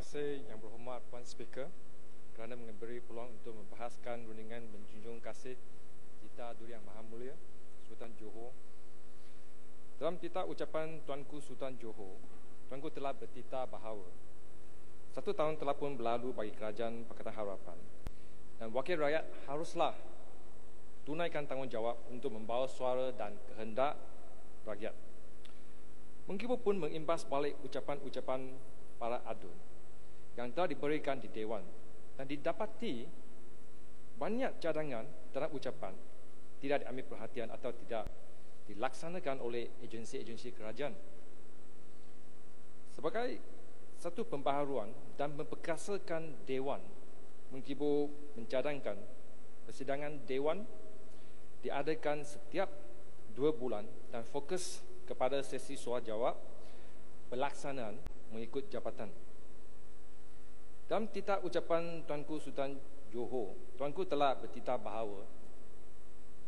kasih Yang Berhormat Puan Speaker kerana memberi peluang untuk membahaskan rundingan menjunjung kasih Tita Duri Yang Maha Mulia Sultan Johor. Dalam titah ucapan Tuanku Sultan Johor, Tuanku telah bertitah bahawa 1 tahun telah pun berlalu bagi Kerajaan Pakatan Harapan dan wakil rakyat haruslah tunaikan tanggungjawab untuk membawa suara dan kehendak rakyat. Meskipun mengimbas balik ucapan-ucapan para adun yang telah diberikan di Dewan dan didapati banyak cadangan dalam ucapan tidak diambil perhatian atau tidak dilaksanakan oleh agensi-agensi kerajaan. Sebagai satu pembaharuan dan memperkasakan Dewan, mengkibu mencadangkan persidangan Dewan diadakan setiap 2 bulan dan fokus kepada sesi soal jawab pelaksanaan mengikut jabatan. Dalam titah ucapan Tuanku Sultan Johor, Tuanku telah bertitah bahawa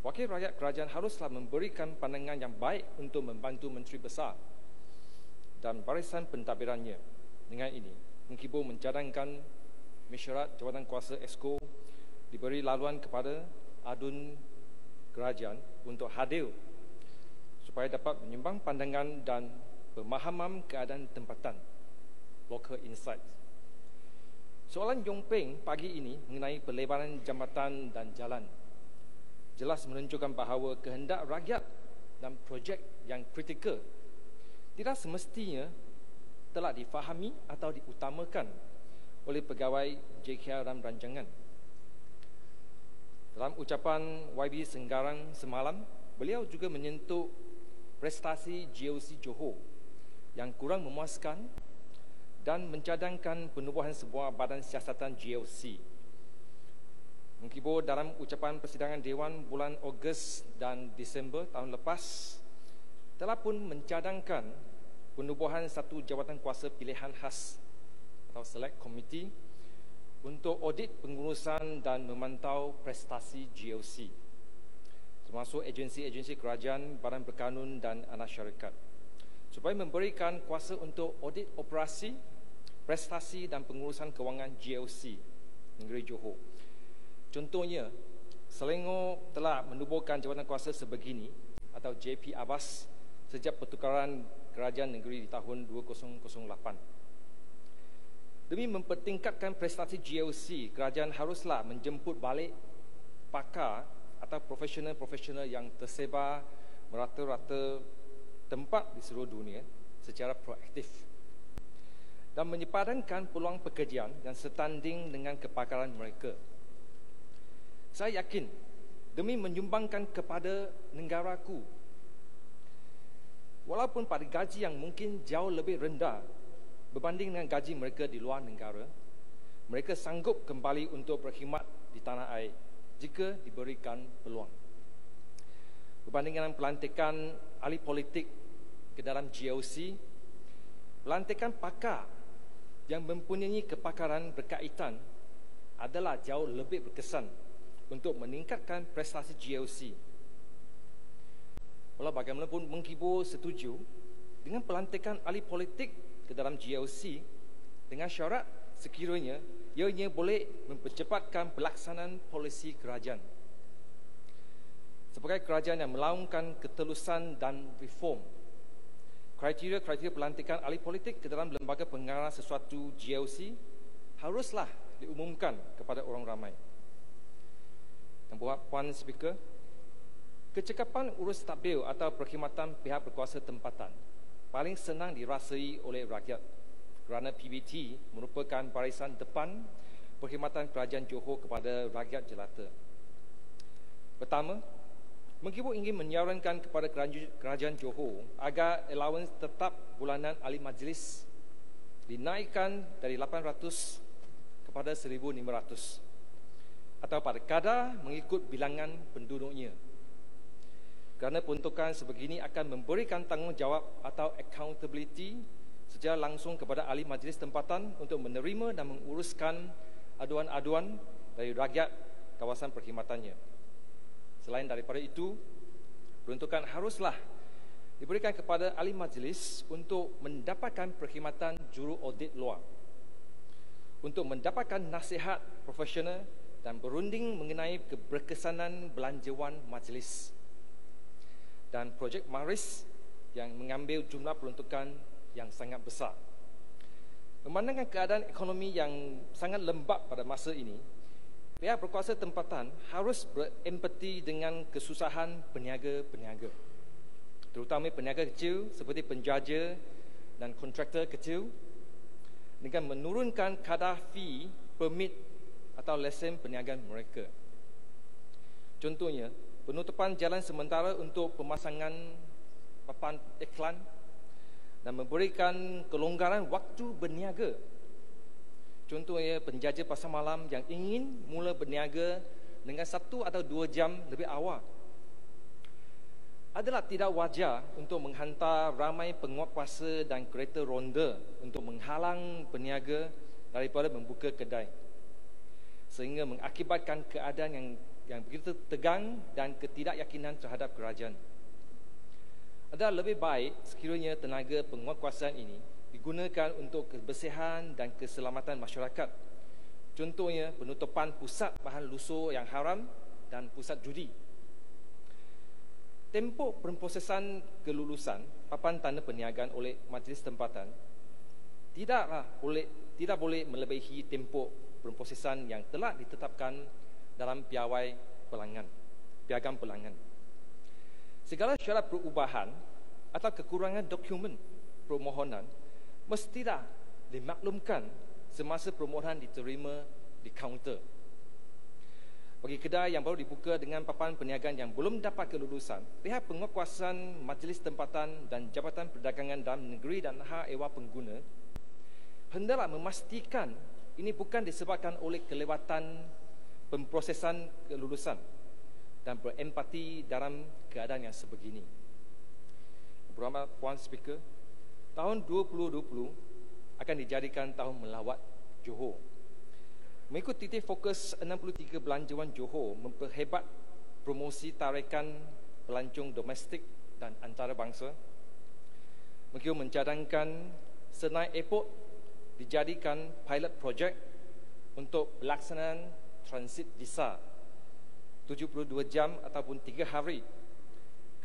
wakil rakyat kerajaan haruslah memberikan pandangan yang baik untuk membantu Menteri Besar dan barisan pentadbirannya. Dengan ini, mengkibu mencadangkan mesyuarat jawatan kuasa Exco diberi laluan kepada adun kerajaan untuk hadir supaya dapat menyumbang pandangan dan pemahaman keadaan tempatan, local insight. Soalan Yong Peng pagi ini mengenai pelebaran jambatan dan jalan jelas menunjukkan bahawa kehendak rakyat dan projek yang kritikal tidak semestinya telah difahami atau diutamakan oleh pegawai JKR dan rancangan. Dalam ucapan YB Senggarang semalam, beliau juga menyentuh prestasi GOC Johor yang kurang memuaskan dan mencadangkan penubuhan sebuah badan siasatan GOC. Mengkibu dalam ucapan persidangan Dewan bulan Ogos dan Disember tahun lepas telah pun mencadangkan penubuhan satu jawatan kuasa pilihan khas atau select committee untuk audit pengurusan dan memantau prestasi GOC, termasuk agensi-agensi kerajaan, badan berkanun dan anak syarikat, supaya memberikan kuasa untuk audit operasi, prestasi dan pengurusan kewangan GOC negeri Johor. Contohnya, Selangor telah menubuhkan jawatan kuasa sebegini atau JP Abbas sejak pertukaran kerajaan negeri di tahun 2008. Demi mempertingkatkan prestasi GOC, kerajaan haruslah menjemput balik pakar atau profesional-profesional yang tersebar merata-rata tempat di seluruh dunia secara proaktif dan menyepadankan peluang pekerjaan yang setanding dengan kepakaran mereka. Saya yakin demi menyumbangkan kepada negaraku, walaupun pada gaji yang mungkin jauh lebih rendah berbanding dengan gaji mereka di luar negara, mereka sanggup kembali untuk berkhidmat di tanah air jika diberikan peluang. Berbanding dengan pelantikan ahli politik ke dalam GOC, pelantikan pakar yang mempunyai kepakaran berkaitan adalah jauh lebih berkesan untuk meningkatkan prestasi GOC. Walau bagaimanapun mengkibu setuju dengan pelantikan ahli politik ke dalam GOC dengan syarat sekiranya ianya boleh mempercepatkan pelaksanaan polisi kerajaan. Sebagai kerajaan yang melaungkan ketelusan dan reform, kriteria-kriteria pelantikan ahli politik ke dalam lembaga pengarah sesuatu GOC haruslah diumumkan kepada orang ramai. Yang buat Puan Speaker, kecekapan urus tadbir atau perkhidmatan pihak berkuasa tempatan paling senang dirasai oleh rakyat kerana PBT merupakan barisan depan perkhidmatan kerajaan Johor kepada rakyat jelata. Pertama, mengkibu ingin menyarankan kepada kerajaan Johor agar allowance tetap bulanan ahli majlis dinaikkan dari 800 kepada 1,500 atau pada kadar mengikut bilangan penduduknya. Kerana peruntukan sebegini akan memberikan tanggungjawab atau accountability secara langsung kepada ahli majlis tempatan untuk menerima dan menguruskan aduan-aduan dari rakyat kawasan perkhidmatannya. Selain daripada itu, peruntukan haruslah diberikan kepada ahli majlis untuk mendapatkan perkhidmatan juru audit luar untuk mendapatkan nasihat profesional dan berunding mengenai keberkesanan belanjawan majlis. Dan projek Maris yang mengambil jumlah peruntukan yang sangat besar. Memandangkan keadaan ekonomi yang sangat lembab pada masa ini, pihak berkuasa tempatan harus berempati dengan kesusahan peniaga-peniaga, terutama peniaga kecil seperti penjaja dan kontraktor kecil, dengan menurunkan kadar fee permit atau lesen perniagaan mereka. Contohnya, penutupan jalan sementara untuk pemasangan papan iklan dan memberikan kelonggaran waktu berniaga. Contohnya, penjaja pasar malam yang ingin mula berniaga dengan 1 atau 2 jam lebih awal. Adalah tidak wajar untuk menghantar ramai penguatkuasa dan kereta ronda untuk menghalang peniaga daripada membuka kedai, sehingga mengakibatkan keadaan yang begitu tegang dan ketidakyakinan terhadap kerajaan. Adalah lebih baik sekiranya tenaga penguatkuasaan ini digunakan untuk kebersihan dan keselamatan masyarakat. Contohnya, penutupan pusat bahan lusur yang haram dan pusat judi. Tempoh pemprosesan kelulusan papan tanda perniagaan oleh majlis tempatan tidak boleh melebihi tempoh pemprosesan yang telah ditetapkan dalam piagam pelanggan. Segala syarat perubahan atau kekurangan dokumen permohonan mestilah dimaklumkan semasa permohonan diterima di kaunter. Bagi kedai yang baru dibuka dengan papan perniagaan yang belum dapat kelulusan, pihak penguatkuasaan majlis tempatan dan Jabatan Perdagangan Dalam Negeri dan Hak Ehwal Pengguna hendaklah memastikan ini bukan disebabkan oleh kelewatan pemprosesan kelulusan dan berempati dalam keadaan yang sebegini. Berhormat Puan Speaker, tahun 2020 akan dijadikan tahun melawat Johor. Mengikut titik fokus 63 belanjawan Johor memperhebat promosi tarikan pelancong domestik dan antarabangsa. Mereka mencadangkan Senai Airport dijadikan pilot project untuk pelaksanaan transit visa 72 jam ataupun 3 hari,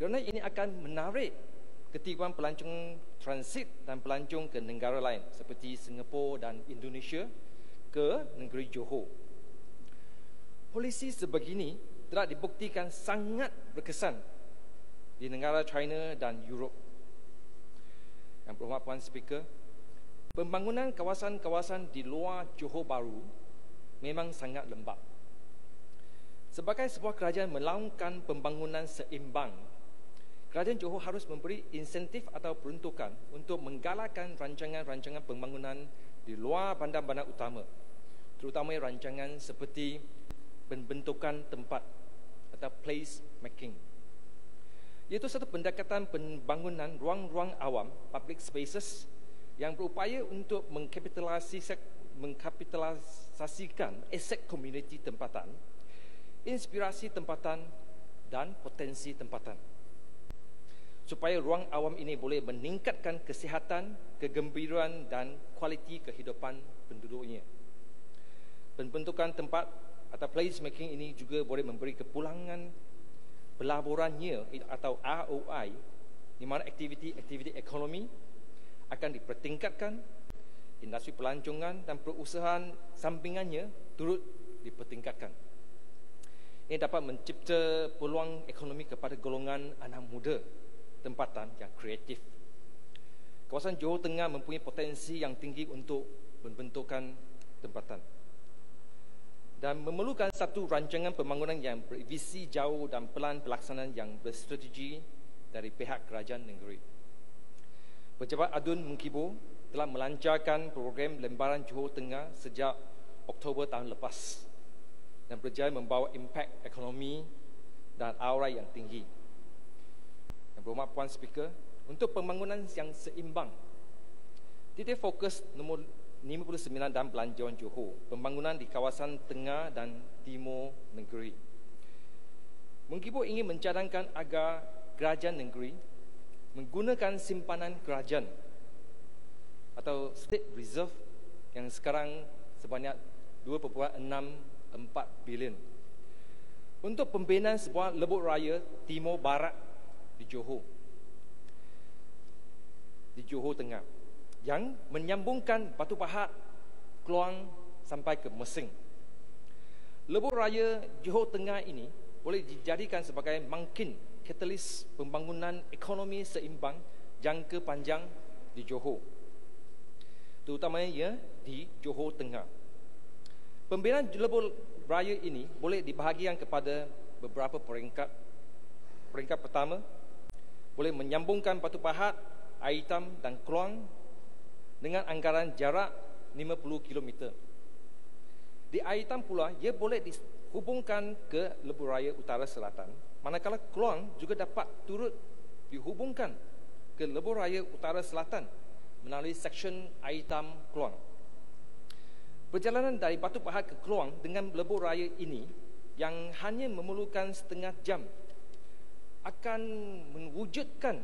kerana ini akan menarik ketiduan pelancong transit dan pelancong ke negara lain seperti Singapura dan Indonesia ke negeri Johor. Polisi sebegini telah dibuktikan sangat berkesan di negara China dan Europe. Yang berhormat Puan Speaker, pembangunan kawasan-kawasan di luar Johor Bahru memang sangat lembab. Sebagai sebuah kerajaan melakukan pembangunan seimbang, kerajaan Johor harus memberi insentif atau peruntukan untuk menggalakkan rancangan-rancangan pembangunan di luar bandar-bandar utama, terutama rancangan seperti pembentukan tempat atau place making, iaitu satu pendekatan pembangunan ruang-ruang awam, public spaces, yang berupaya untuk mengkapitalisasikan aset komuniti tempatan, inspirasi tempatan dan potensi tempatan, supaya ruang awam ini boleh meningkatkan kesihatan, kegembiraan dan kualiti kehidupan penduduknya. Pembentukan tempat atau place making ini juga boleh memberi kepulangan pelaburannya atau ROI, di mana aktiviti ekonomi akan dipertingkatkan, industri pelancongan dan perusahaan sampingannya turut dipertingkatkan. Ini dapat mencipta peluang ekonomi kepada golongan anak muda tempatan yang kreatif. Kawasan Johor Tengah mempunyai potensi yang tinggi untuk pembentukan tempatan dan memerlukan satu rancangan pembangunan yang bervisi jauh dan pelan pelaksanaan yang berstrategi dari pihak kerajaan negeri. Pejabat Adun Mengkibo telah melancarkan program lembaran Johor Tengah sejak Oktober tahun lepas dan berjaya membawa impak ekonomi dan aura yang tinggi. Yang berhormat Puan Speaker, untuk pembangunan yang seimbang, titik fokus nombor 59 dalam belanjawan Johor, pembangunan di kawasan tengah dan timur negeri. Mengkibo ingin mencadangkan agar kerajaan negeri menggunakan simpanan kerajaan atau state reserve yang sekarang sebanyak 2.64 bilion untuk pembinaan sebuah lebuh raya Timur Barat di Johor Tengah yang menyambungkan Batu Pahat, Kluang sampai ke Mersing. Lebuh raya Johor Tengah ini boleh dijadikan sebagai mungkin katalis pembangunan ekonomi seimbang jangka panjang di Johor, terutamanya di Johor Tengah. Pembinaan lebuh raya ini boleh dibahagikan kepada beberapa peringkat. Peringkat pertama, boleh menyambungkan Batu Pahat, Air Hitam dan Kluang dengan anggaran jarak 50 km. Di Air Hitam pula, ia boleh dihubungkan ke lebuh raya utara selatan, manakala Kluang juga dapat turut dihubungkan ke lebuh raya utara selatan melalui seksyen Air Hitam Kluang. Perjalanan dari Batu Pahat ke Kluang dengan lebuh raya ini yang hanya memerlukan setengah jam akan mewujudkan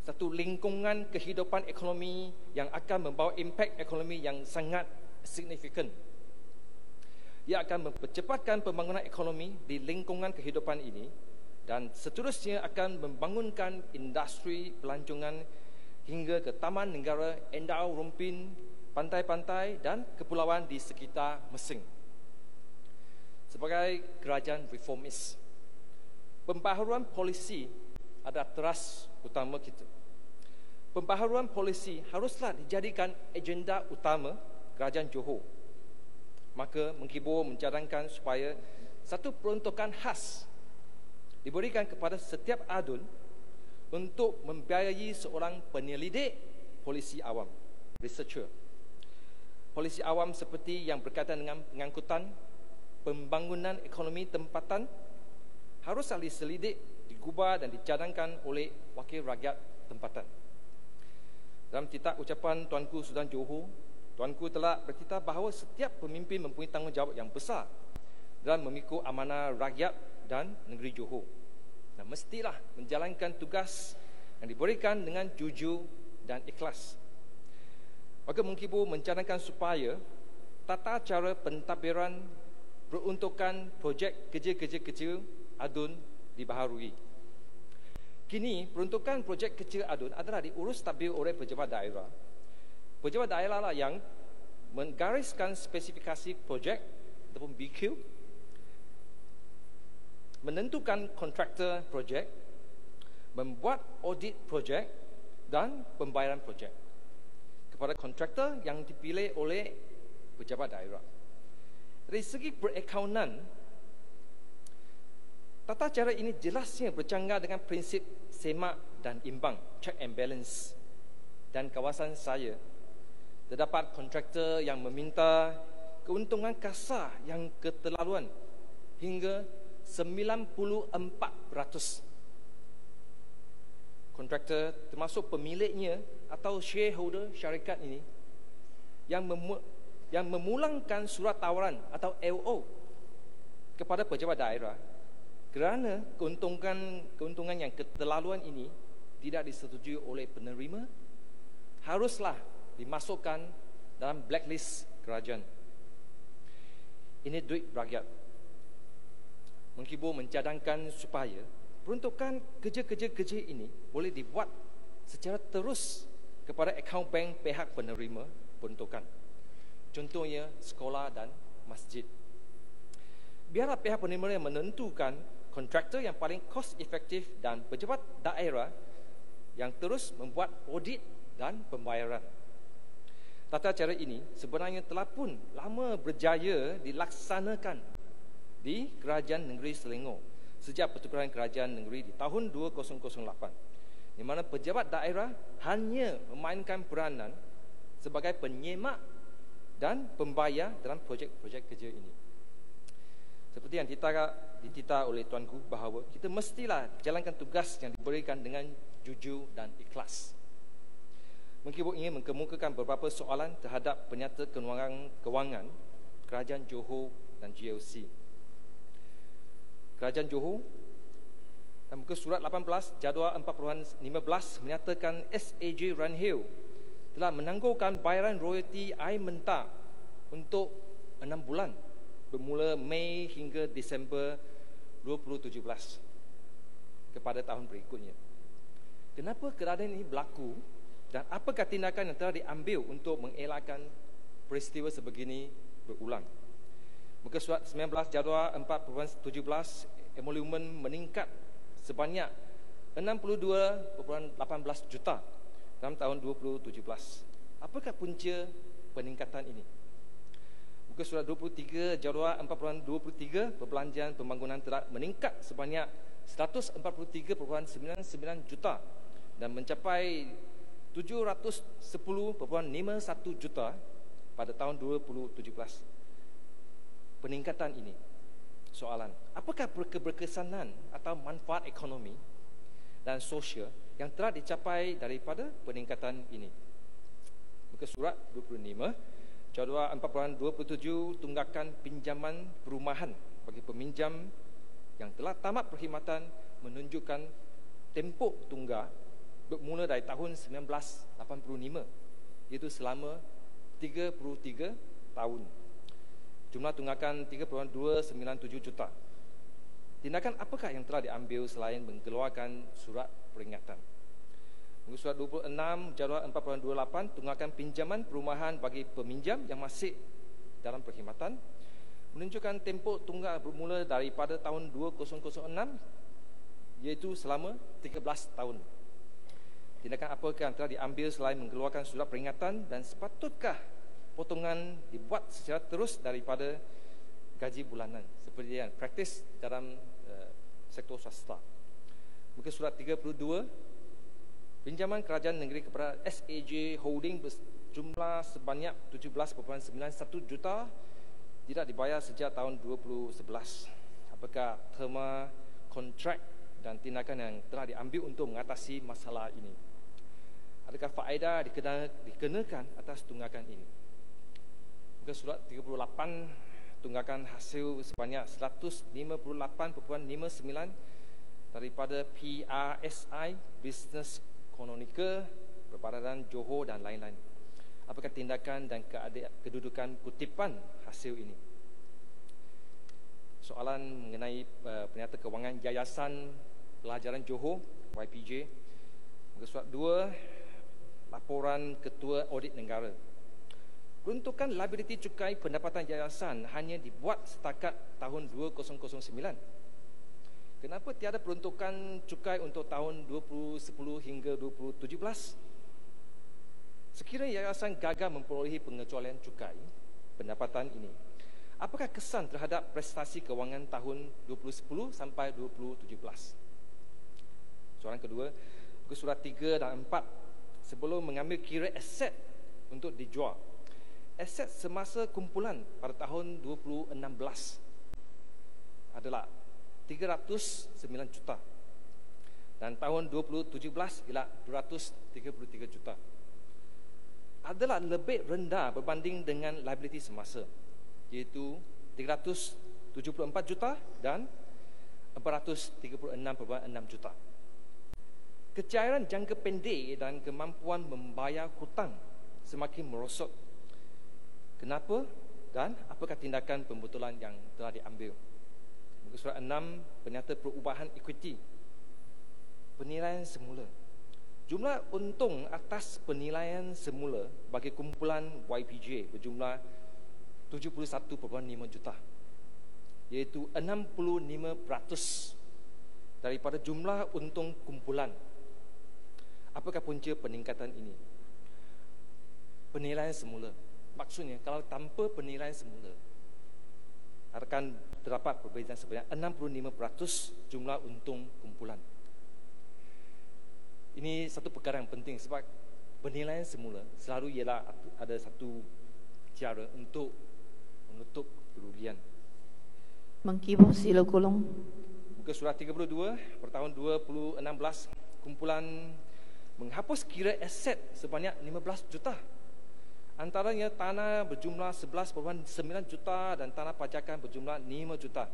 satu lingkungan kehidupan ekonomi yang akan membawa impak ekonomi yang sangat signifikan. Ia akan mempercepatkan pembangunan ekonomi di lingkungan kehidupan ini dan seterusnya akan membangunkan industri pelancongan hingga ke taman negara Endau Rumpin, pantai-pantai dan kepulauan di sekitar Mersing. Sebagai kerajaan reformis, pembaharuan polisi adalah teras utama kita. Pembaharuan polisi haruslah dijadikan agenda utama kerajaan Johor. Maka menghibur mencadangkan supaya satu peruntukan khas diberikan kepada setiap adun untuk membiayai seorang penyelidik polisi awam, researcher. Polisi awam seperti yang berkaitan dengan pengangkutan, pembangunan ekonomi tempatan haruslah diselidik, digubah dan dicadangkan oleh wakil rakyat tempatan. Dalam titah ucapan Tuanku Sultan Johor, Tuanku telah berkata bahawa setiap pemimpin mempunyai tanggungjawab yang besar dalam memikul amanah rakyat dan negeri Johor, dan mestilah menjalankan tugas yang diberikan dengan jujur dan ikhlas. Maka Mengkibu mencadangkan supaya tata cara pentadbiran peruntukan projek kerja-kerja kecil adun dibaharui. Kini peruntukan projek kecil adun adalah diurus tadbir oleh pejabat daerah. Pejabat daerah lah yang menggariskan spesifikasi projek ataupun BQ, menentukan kontraktor projek, membuat audit projek dan pembayaran projek kepada kontraktor yang dipilih oleh pejabat daerah. Dari segi perakaunan, tata cara ini jelasnya bercanggah dengan prinsip semak dan imbang, check and balance. Dan kawasan saya, terdapat kontraktor yang meminta keuntungan kasar yang keterlaluan hingga 94%. Kontraktor termasuk pemiliknya atau shareholder syarikat ini yang memulangkan surat tawaran atau LO kepada pejabat daerah kerana keuntungan yang keterlaluan ini tidak disetujui oleh penerima, haruslah dimasukkan dalam blacklist kerajaan. Ini duit rakyat. Menghibur mencadangkan supaya peruntukan kerja-kerja ini boleh dibuat secara terus kepada akaun bank pihak penerima peruntukan. Contohnya sekolah dan masjid. Biarlah pihak penerima yang menentukan kontraktor yang paling cost efektif dan pejabat daerah yang terus membuat audit dan pembayaran. Tata cara ini sebenarnya telah pun lama berjaya dilaksanakan di Kerajaan Negeri Selangor sejak pertukaran kerajaan negeri di tahun 2008, di mana pejabat daerah hanya memainkan peranan sebagai penyemak dan pembayar dalam projek-projek kerja ini. Seperti yang dititah oleh Tuanku bahawa kita mestilah jalankan tugas yang diberikan dengan jujur dan ikhlas. Mengkibu ingin mengemukakan beberapa soalan terhadap penyata kewangan Kerajaan Johor dan GLC. Kerajaan Johor dalam muka surat 18 jadual 4/15 menyatakan SAJ Runhill telah menangguhkan bayaran royalti air mentah untuk 6 bulan bermula Mei hingga Disember 2017 kepada tahun berikutnya. Kenapa keadaan ini berlaku dan apakah tindakan yang telah diambil untuk mengelakkan peristiwa sebegini berulang? Muka surat 19 jadual 4.17 emolumen meningkat sebanyak 62.18 juta dalam tahun 2017. Apakah punca peningkatan ini? Muka surat 23 jadual 4.23 perbelanjaan pembangunan telah meningkat sebanyak 143.99 juta dan mencapai 710.51 juta pada tahun 2017. Peningkatan ini, soalan, apakah keberkesanan atau manfaat ekonomi dan sosial yang telah dicapai daripada peningkatan ini? Muka surat 25 jadual 4.27 tunggakan pinjaman perumahan bagi peminjam yang telah tamat perkhidmatan menunjukkan tempoh tunggak bermula dari tahun 1985, iaitu selama 33 tahun. Jumlah tunggakan 3.297 juta. Tindakan apakah yang telah diambil selain mengeluarkan surat peringatan? Muka surat 26 jadual 4.28 tunggakan pinjaman perumahan bagi peminjam yang masih dalam perkhidmatan menunjukkan tempoh tunggak bermula daripada tahun 2006, iaitu selama 13 tahun. Tindakan apakah yang telah diambil selain mengeluarkan surat peringatan dan sepatutkah potongan dibuat secara terus daripada gaji bulanan seperti yang praktis dalam sektor swasta? Muka surat 32 pinjaman kerajaan negeri kepada SAJ Holding berjumlah sebanyak 17.91 juta tidak dibayar sejak tahun 2011. Apakah terma kontrak dan tindakan yang telah diambil untuk mengatasi masalah ini? Adakah faedah dikenakan atas tunggakan ini? Muka surat 38 tunggakan hasil sebanyak 158.59 daripada PRSI Business Chronicle Perbadanan Johor dan lain-lain. Apakah tindakan dan kedudukan kutipan hasil ini? Soalan mengenai penyataan kewangan Yayasan Pelajaran Johor YPJ. Muka surat 2 laporan Ketua Audit Negara. Peruntukan liability cukai pendapatan yayasan hanya dibuat setakat tahun 2009. Kenapa tiada peruntukan cukai untuk tahun 2010 hingga 2017? Sekiranya yayasan gagal memperolehi pengecualian cukai pendapatan ini, apakah kesan terhadap prestasi kewangan tahun 2010 sampai 2017? Soalan kedua, surat 3 dan 4 sebelum mengambil kira aset untuk dijual. Aset semasa kumpulan pada tahun 2016 adalah 309 juta dan tahun 2017 ialah 233 juta. Adalah lebih rendah berbanding dengan liability semasa, iaitu 374 juta dan 436.6 juta. Kecairan jangka pendek dan kemampuan membayar hutang semakin merosot. Kenapa dan apakah tindakan pembetulan yang telah diambil? Muka surat 6 penyata perubahan ekuiti. Penilaian semula. Jumlah untung atas penilaian semula bagi kumpulan YPJ berjumlah 71.5 juta, iaitu 65% daripada jumlah untung kumpulan. Apakah punca peningkatan ini? Penilaian semula. Maksudnya kalau tanpa penilaian semula akan terdapat perbezaan sebanyak 65% jumlah untung kumpulan. Ini satu perkara yang penting sebab penilaian semula selalu ialah ada satu cara untuk menutup kerugian. Mengkibo sila kolong. Muka surat 32 per tahun 2016 kumpulan menghapus kira aset sebanyak 15 juta. Antaranya tanah berjumlah 11.9 juta dan tanah pajakan berjumlah 5 juta.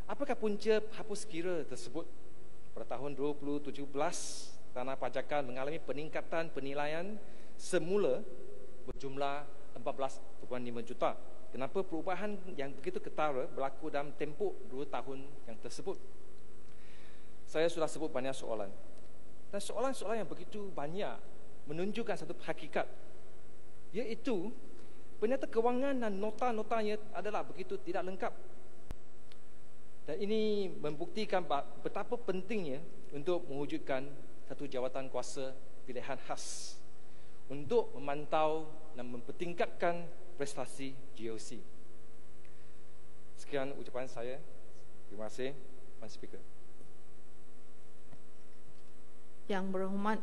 Apakah punca hapus kira tersebut? Pada tahun 2017, tanah pajakan mengalami peningkatan penilaian semula berjumlah 14.5 juta. Kenapa perubahan yang begitu ketara berlaku dalam tempoh 2 tahun yang tersebut? Saya sudah sebut banyak soalan. Dan soalan-soalan yang begitu banyak menunjukkan satu hakikat, iaitu penyata kewangan dan nota-notanya adalah begitu tidak lengkap. Dan ini membuktikan betapa pentingnya untuk mewujudkan satu jawatan kuasa pilihan khas untuk memantau dan mempertingkatkan prestasi GOC. Sekian ucapan saya. Terima kasih, Puan Speaker. Yang berhormat